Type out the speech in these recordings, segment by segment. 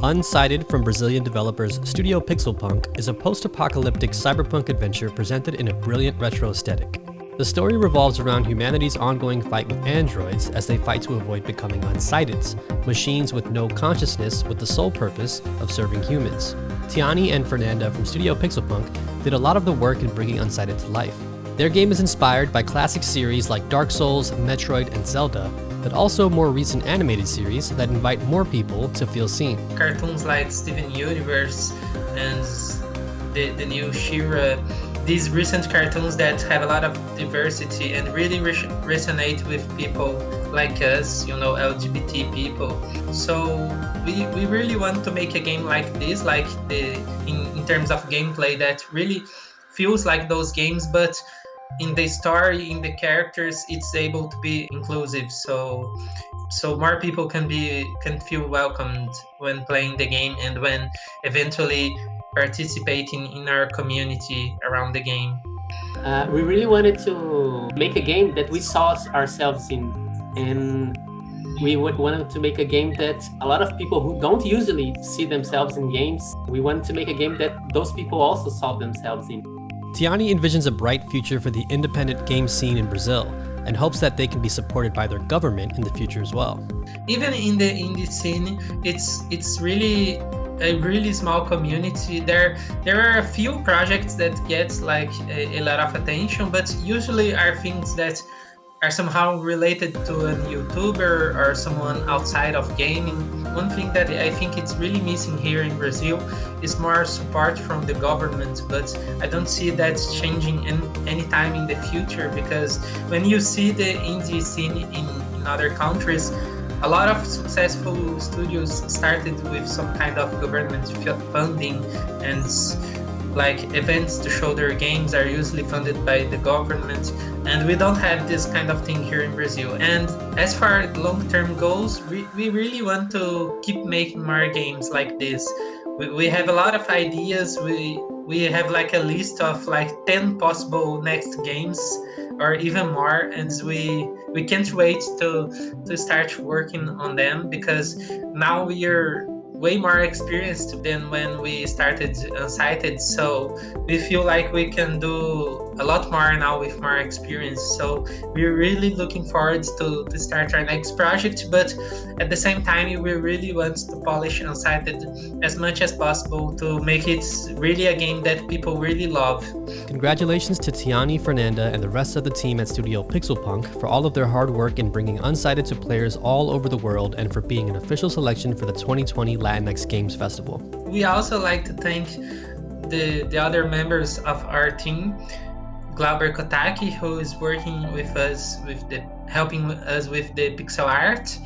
Unsighted from Brazilian developers Studio Pixelpunk is a post-apocalyptic cyberpunk adventure presented in a brilliant retro aesthetic. The story revolves around humanity's ongoing fight with androids as they fight to avoid becoming Unsighteds, machines with no consciousness with the sole purpose of serving humans. Tiani and Fernanda from Studio Pixelpunk did a lot of the work in bringing Unsighted to life. Their game is inspired by classic series like Dark Souls, Metroid, and Zelda, but also more recent animated series that invite more people to feel seen. Cartoons like Steven Universe and the new She-Ra, these recent cartoons that have a lot of diversity and really resonate with people like us, LGBT people. So we really want to make a game like this, like in terms of gameplay that really feels like those games, but in the story, in the characters, it's able to be inclusive. So more people can feel welcomed when playing the game and when eventually participating in our community around the game. We really wanted to make a game that we saw ourselves in, and we wanted to make a game that a lot of people who don't usually see themselves in games, we wanted to make a game that those people also saw themselves in. Tiani envisions a bright future for the independent game scene in Brazil and hopes that they can be supported by their government in the future as well. Even in the indie scene, it's really a really small community. There are a few projects that get like a lot of attention, but usually are things that are somehow related to a YouTuber or someone outside of gaming. One thing that I think it's really missing here in Brazil is more support from the government, but I don't see that changing anytime in the future, because when you see the indie scene in other countries, a lot of successful studios started with some kind of government funding, and like events to show their games are usually funded by the government, and we don't have this kind of thing here in Brazil. And as far as long-term goals, we really want to keep making more games like this. We have a lot of ideas. We have like a list of like 10 possible next games or even more, and we can't wait to start working on them, because now we are way more experienced than when we started Unsighted, so we feel like we can do a lot more now with more experience. So we're really looking forward to start our next project, but at the same time we really want to polish Unsighted as much as possible to make it really a game that people really love. Congratulations to Tiani, Fernanda, and the rest of the team at Studio Pixelpunk for all of their hard work in bringing Unsighted to players all over the world, and for being an official selection for the 2020 Latinx Games Festival. We also like to thank the other members of our team. Glauber Kotaki, who is working with us helping us with the pixel art.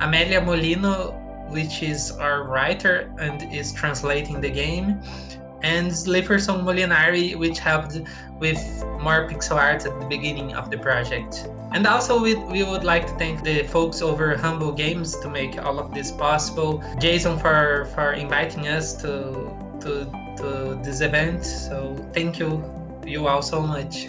Amelia Molino, which is our writer and is translating the game. And Sliferson Molinari, which helped with more pixel art at the beginning of the project. And also we would like to thank the folks over Humble Games to make all of this possible. Jason for inviting us to this event. So thank you all so much.